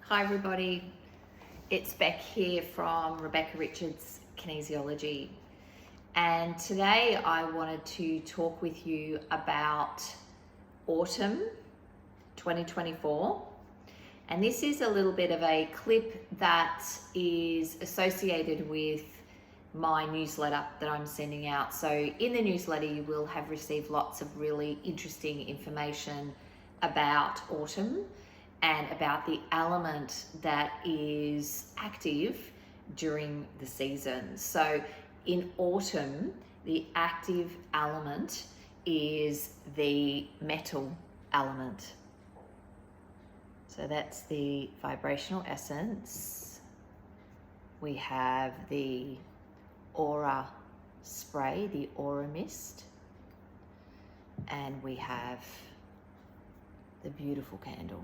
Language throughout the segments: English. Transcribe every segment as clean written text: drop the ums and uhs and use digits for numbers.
Hi everybody, it's Beck here from Rebecca Richards Kinesiology, and today I wanted to talk with you about autumn 2024, and this is a little bit of a clip that is associated with my newsletter that I'm sending out. So in the newsletter you will have received lots of really interesting information about autumn and about the element that is active during the season. So in autumn, the active element is the metal element. So that's the vibrational essence. We have the aura spray, the aura mist, and we have the beautiful candle.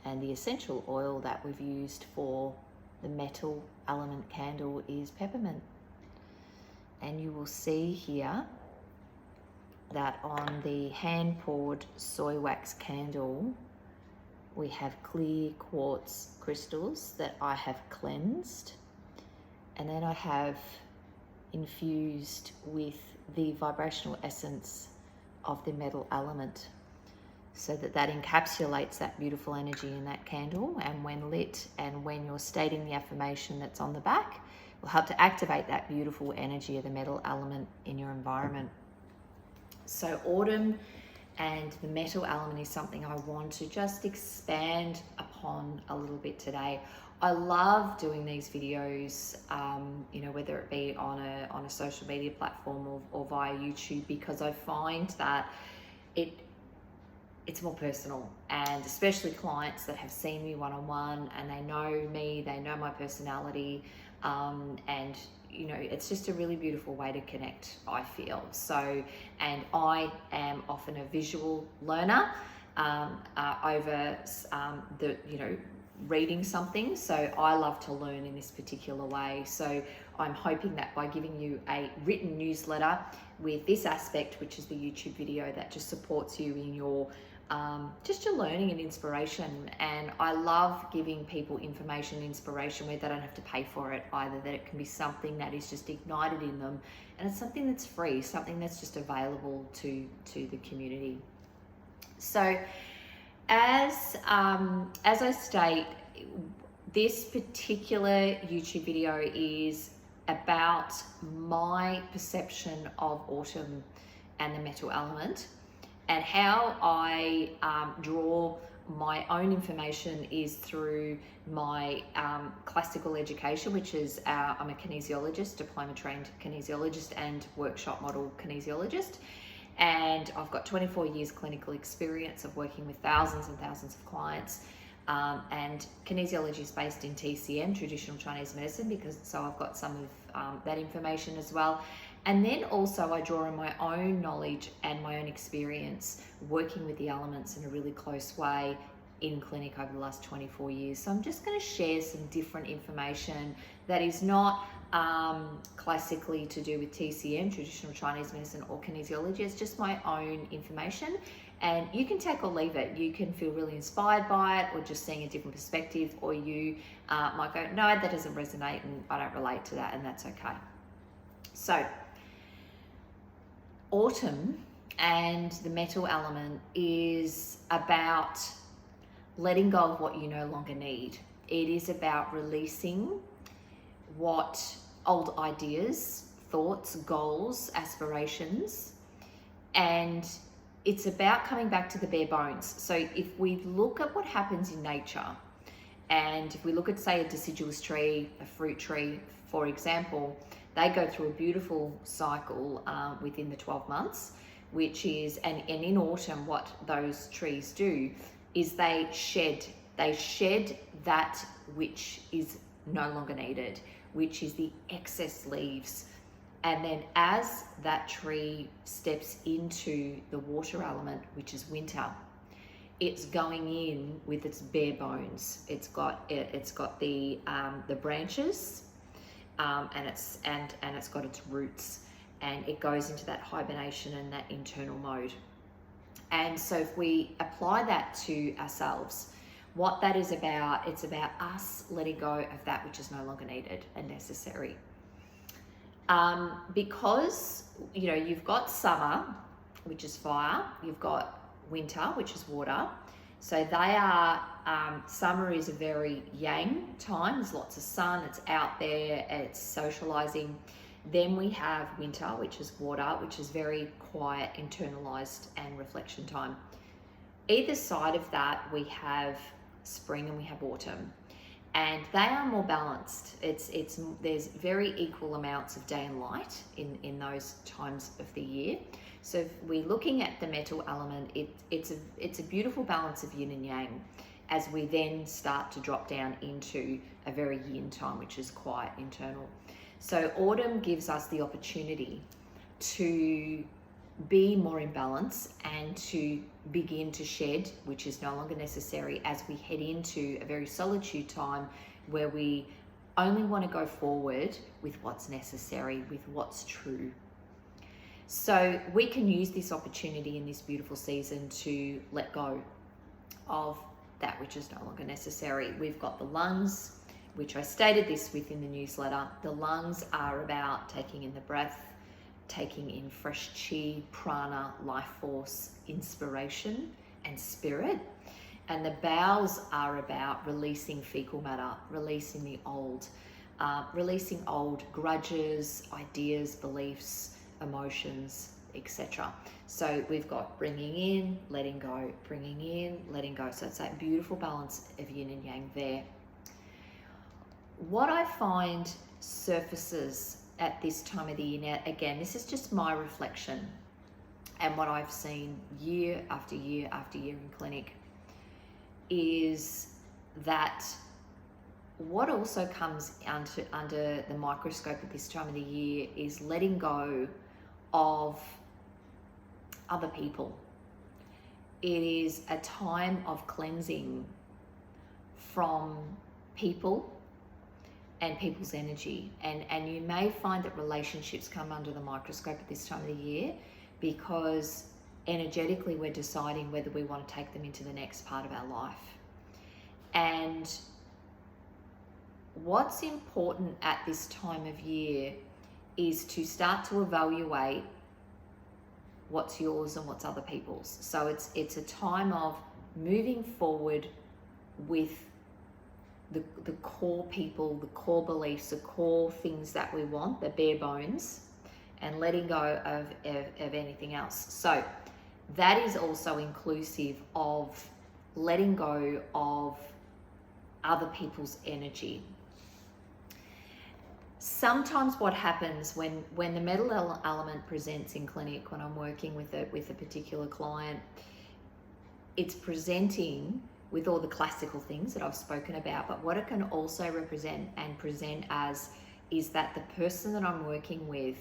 And the essential oil that we've used for the metal element candle is peppermint. And you will see here that on the hand poured soy wax candle, we have clear quartz crystals that I have cleansed. And then I have infused with the vibrational essence of the metal element, so that encapsulates that beautiful energy in that candle, and when lit and when you're stating the affirmation that's on the back, will help to activate that beautiful energy of the metal element in your environment. So autumn and the metal element is something I want to just expand upon a little bit today. I love doing these videos, whether it be on a social media platform or via YouTube, because I find that it's more personal, and especially clients that have seen me one-on-one and they know me, they know my personality, and it's just a really beautiful way to connect, I feel. So, and I am often a visual learner over reading something, so I love to learn in this particular way. So I'm hoping that by giving you a written newsletter with this aspect, which is the YouTube video, that just supports you in your just your learning and inspiration. And I love giving people information and inspiration where they don't have to pay for it either, that it can be something that is just ignited in them, and it's something that's free, something that's just available to the community. So as I state, this particular YouTube video is about my perception of autumn and the metal element, and how I draw my own information is through my classical education, which is I'm a kinesiologist, diploma trained kinesiologist and workshop model kinesiologist. And I've got 24 years clinical experience of working with thousands and thousands of clients. And kinesiology is based in TCM, traditional Chinese medicine, so I've got some of that information as well. And then also I draw on my own knowledge and my own experience working with the elements in a really close way in clinic over the last 24 years. So I'm just going to share some different information that is not classically to do with TCM, traditional Chinese medicine, or kinesiology. It's just my own information, and you can take or leave it. You can feel really inspired by it, or just seeing a different perspective, or you might go, no, that doesn't resonate and I don't relate to that, and that's okay. So autumn and the metal element is about letting go of what you no longer need. It is about releasing what old ideas, thoughts, goals, aspirations, and it's about coming back to the bare bones. So if we look at what happens in nature, and if we look at, say, a deciduous tree, a fruit tree, for example, they go through a beautiful cycle within the 12 months, which is, and in autumn, what those trees do is they shed that which is no longer needed, which is the excess leaves. And then as that tree steps into the water element, which is winter, it's going in with its bare bones. It's got the branches, and it's got its roots, and it goes into that hibernation and that internal mode. And so if we apply that to ourselves, What that is about, it's about us letting go of that which is no longer needed and necessary. Because, you know, you've got summer, which is fire, you've got winter, which is water. So they are, summer is a very yang time. There's lots of sun, it's out there, it's socializing. Then we have winter, which is water, which is very quiet, internalized, and reflection time. Either side of that, we have spring and we have autumn, and they are more balanced. There's very equal amounts of day and light in those times of the year. So if we're looking at the metal element, it's a beautiful balance of yin and yang, as we then start to drop down into a very yin time, which is quiet, internal. So autumn gives us the opportunity to be more in balance and to begin to shed, which is no longer necessary, as we head into a very solitude time where we only want to go forward with what's necessary, with what's true. So we can use this opportunity in this beautiful season to let go of that which is no longer necessary. We've got the lungs, which I stated this within the newsletter. The lungs are about taking in the breath, taking in fresh chi, prana, life force, inspiration, and spirit. And the bowels are about releasing fecal matter, releasing the old, releasing old grudges, ideas, beliefs, emotions, etc. So we've got bringing in, letting go, bringing in, letting go. So it's that beautiful balance of yin and yang there. What I find surfaces at this time of the year, now again, this is just my reflection and what I've seen year after year after year in clinic, is that what also comes under the microscope at this time of the year is letting go of other people. It is a time of cleansing from people and people's energy, and you may find that relationships come under the microscope at this time of the year, because energetically we're deciding whether we want to take them into the next part of our life. And what's important at this time of year is to start to evaluate what's yours and what's other people's. So it's a time of moving forward with the core people, the core beliefs, the core things that we want, the bare bones, and letting go of anything else. So that is also inclusive of letting go of other people's energy. Sometimes what happens when the metal element presents in clinic, when I'm working with a particular client, it's presenting with all the classical things that I've spoken about, but what it can also represent and present as is that the person that I'm working with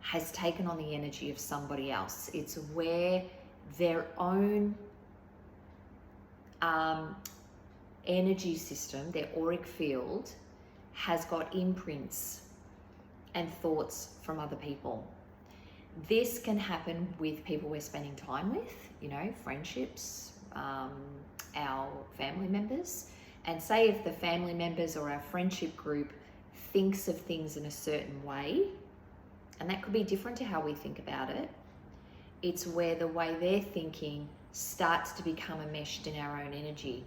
has taken on the energy of somebody else. It's where their own energy system, their auric field, has got imprints and thoughts from other people. This can happen with people we're spending time with, you know, friendships, our family members. And say if the family members or our friendship group thinks of things in a certain way, and that could be different to how we think about it, it's where the way they're thinking starts to become enmeshed in our own energy,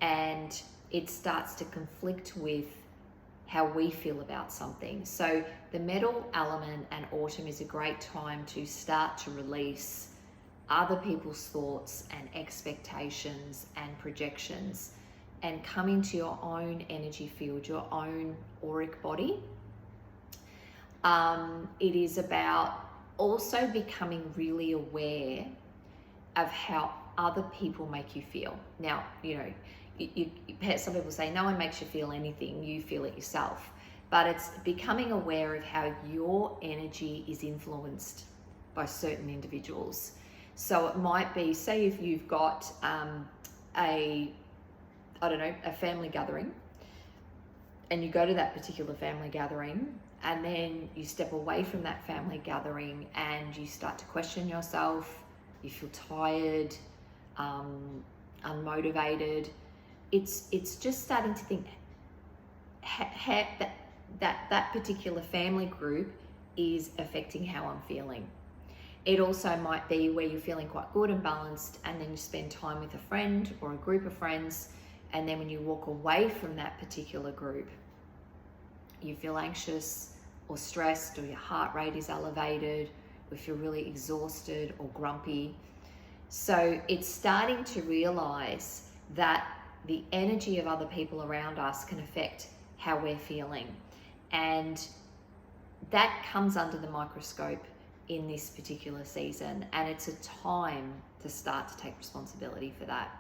and it starts to conflict with how we feel about something. So the metal element and autumn is a great time to start to release other people's thoughts and expectations and projections, and come into your own energy field, your own auric body. It is about also becoming really aware of how other people make you feel. Now, you know, some people say no one makes you feel anything, you feel it yourself. But it's becoming aware of how your energy is influenced by certain individuals. So it might be, say if you've got a family gathering, and you go to that particular family gathering, and then you step away from that family gathering and you start to question yourself, you feel tired, unmotivated. It's just starting to think that particular family group is affecting how I'm feeling. It also might be where you're feeling quite good and balanced, and then you spend time with a friend or a group of friends, and then when you walk away from that particular group, you feel anxious or stressed, or your heart rate is elevated, or if you're really exhausted or grumpy. So it's starting to realize that the energy of other people around us can affect how we're feeling. And that comes under the microscope in this particular season, and it's a time to start to take responsibility for that.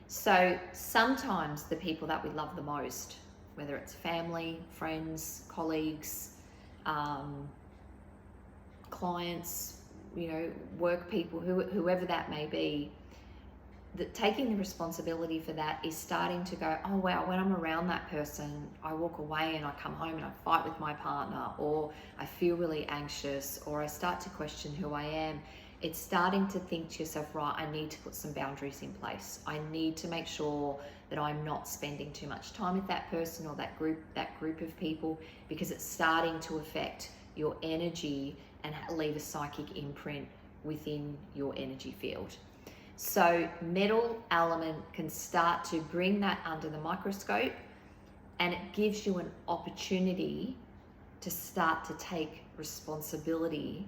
So sometimes the people that we love the most, whether it's family, friends, colleagues, clients, work people, whoever that may be, that taking the responsibility for that is starting to go, oh wow, when I'm around that person, I walk away and I come home and I fight with my partner, or I feel really anxious, or I start to question who I am. It's starting to think to yourself, right, I need to put some boundaries in place. I need to make sure that I'm not spending too much time with that person or that group of people, because it's starting to affect your energy and leave a psychic imprint within your energy field. So metal element can start to bring that under the microscope, and it gives you an opportunity to start to take responsibility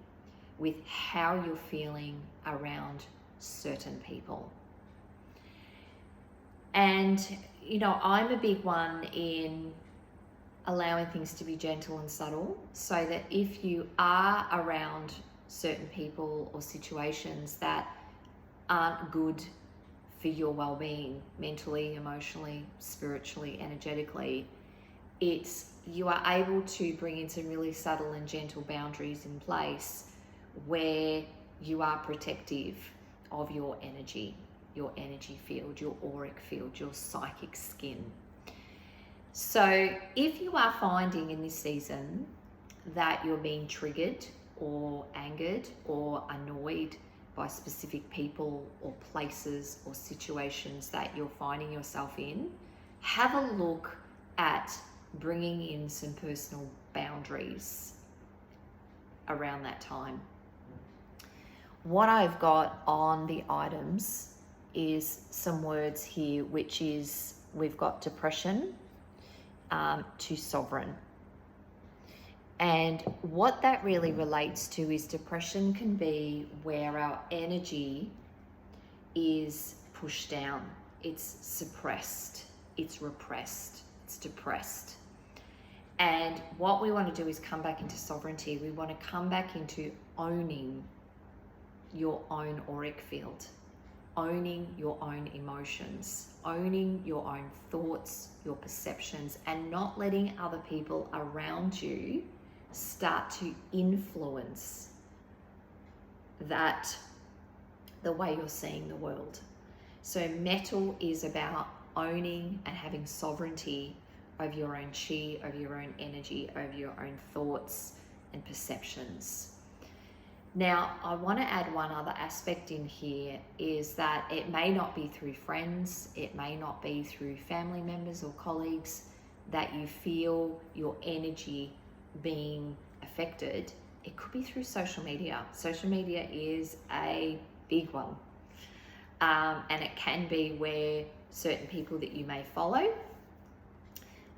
with how you're feeling around certain people. And, I'm a big one in allowing things to be gentle and subtle, so that if you are around certain people or situations that aren't good for your well-being, mentally, emotionally, spiritually, energetically, you are able to bring in some really subtle and gentle boundaries in place where you are protective of your energy field, your auric field, your psychic skin. So if you are finding in this season that you're being triggered or angered or annoyed by specific people or places or situations that you're finding yourself in, have a look at bringing in some personal boundaries around that time. What I've got on the items is some words here, which is, we've got depression to sovereign. And what that really relates to is depression can be where our energy is pushed down, it's suppressed, it's repressed, it's depressed. And what we want to do is come back into sovereignty. We want to come back into owning your own auric field, owning your own emotions, owning your own thoughts, your perceptions, and not letting other people around you start to influence the way you're seeing the world. So metal is about owning and having sovereignty over your own chi, over your own energy, over your own thoughts and perceptions. Now, I want to add one other aspect in here, is that it may not be through friends, it may not be through family members or colleagues that you feel your energy being affected. It could be through social media. Social media is a big one. And it can be where certain people that you may follow,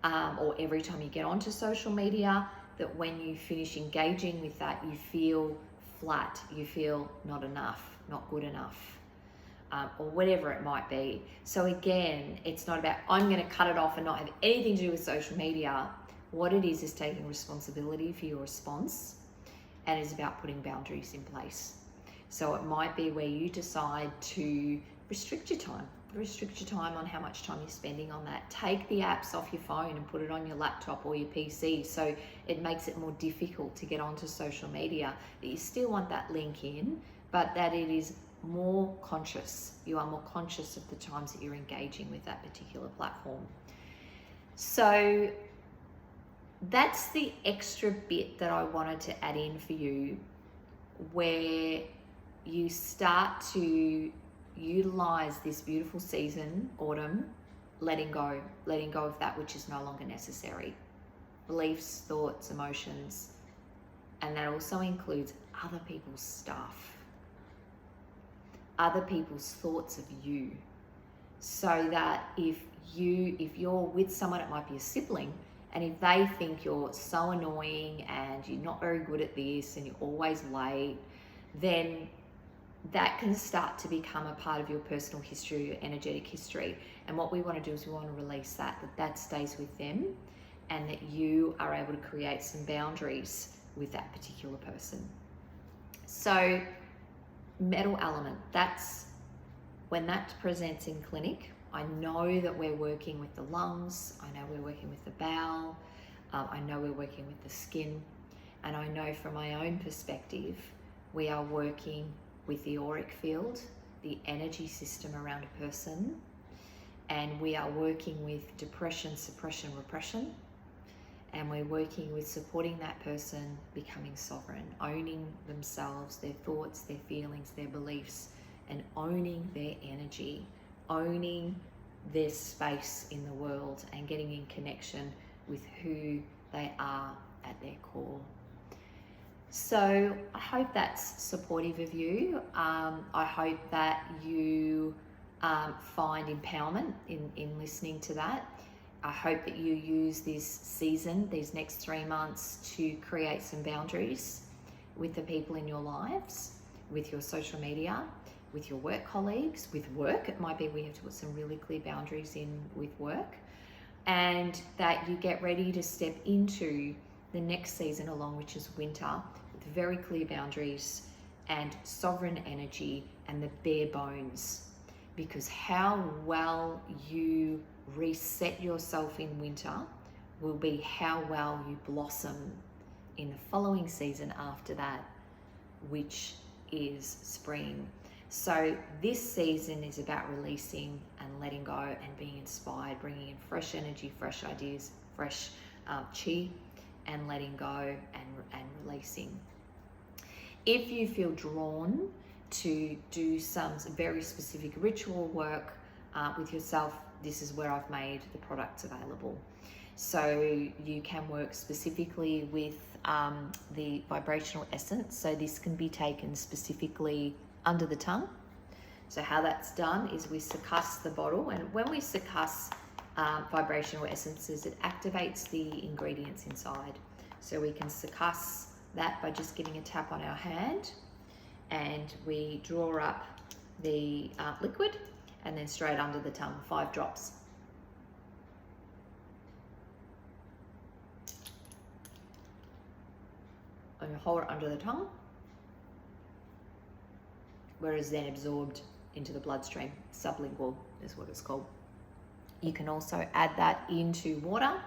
or every time you get onto social media, that when you finish engaging with that, you feel flat, you feel not enough, not good enough, or whatever it might be. So again, it's not about, I'm going to cut it off and not have anything to do with social media. What it is taking responsibility for your response, and it's about putting boundaries in place. So it might be where you decide to restrict your time on how much time you're spending on that. Take the apps off your phone and put it on your laptop or your PC, so it makes it more difficult to get onto social media. That you still want that link in, but that it is more conscious. You are more conscious of the times that you're engaging with that particular platform. So that's the extra bit that I wanted to add in for you, where you start to utilize this beautiful season, autumn, letting go of that which is no longer necessary. Beliefs, thoughts, emotions, and that also includes other people's stuff, other people's thoughts of you. So that if you're with someone, it might be a sibling, and if they think you're so annoying and you're not very good at this and you're always late, then that can start to become a part of your personal history, your energetic history. And what we want to do is we want to release that stays with them, and that you are able to create some boundaries with that particular person. So metal element, that's when that presents in clinic. I know that we're working with the lungs, I know we're working with the bowel, I know we're working with the skin, and I know from my own perspective, we are working with the auric field, the energy system around a person, and we are working with depression, suppression, repression, and we're working with supporting that person becoming sovereign, owning themselves, their thoughts, their feelings, their beliefs, and owning their energy, owning their space in the world, and getting in connection with who they are at their core. So I hope that's supportive of you. I hope that you find empowerment in listening to that. I hope that you use this season, these next 3 months, to create some boundaries with the people in your lives, with your social media, with your work colleagues, with work. It might be we have to put some really clear boundaries in with work, and that you get ready to step into the next season along, which is winter, with very clear boundaries and sovereign energy and the bare bones. Because how well you reset yourself in winter will be how well you blossom in the following season after that, which is spring. So this season is about releasing and letting go and being inspired, bringing in fresh energy, fresh ideas, fresh chi, and letting go and releasing. If you feel drawn to do some very specific ritual work with yourself, this is where I've made the products available. So you can work specifically with the vibrational essence. So this can be taken specifically under the tongue. So how that's done is we succuss the bottle, and when we succuss vibrational essences, it activates the ingredients inside. So we can succuss that by just giving a tap on our hand, and we draw up the liquid, and then straight under the tongue, 5 drops. And you hold it under the tongue, where it's then absorbed into the bloodstream. Sublingual is what it's called. You can also add that into water,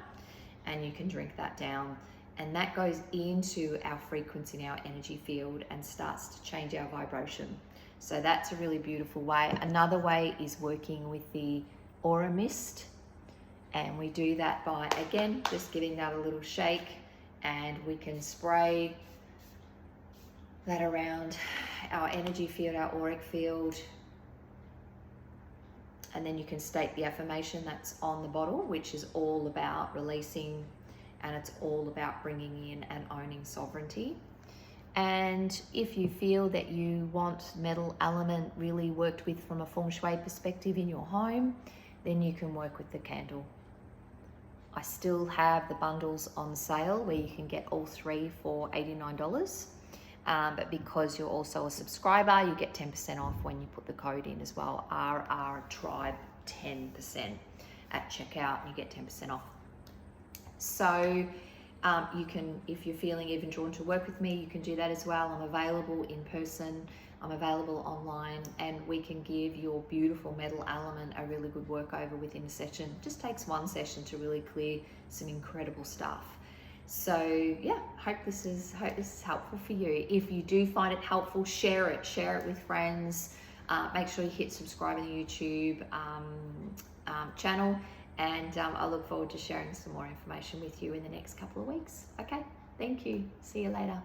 and you can drink that down, and that goes into our frequency in our energy field and starts to change our vibration. So that's a really beautiful way. Another way is working with the aura mist, and we do that by, again, just giving that a little shake, and we can spray that around our energy field, our auric field, and then you can state the affirmation that's on the bottle, which is all about releasing, and it's all about bringing in and owning sovereignty. And if you feel that you want metal element really worked with from a feng shui perspective in your home, then you can work with the candle. I still have the bundles on sale where you can get all 3 for $89. But because you're also a subscriber, you get 10% off when you put the code in as well, RR Tribe 10% at checkout, and you get 10% off. So you can, if you're feeling even drawn to work with me, you can do that as well. I'm available in person, I'm available online, and we can give your beautiful metal element a really good workover within a session. It just takes 1 session to really clear some incredible stuff. So yeah, hope this is helpful for you. If you do find it helpful, share it with friends. Make sure you hit subscribe on the YouTube channel, and I look forward to sharing some more information with you in the next couple of weeks. Okay, thank you. See you later.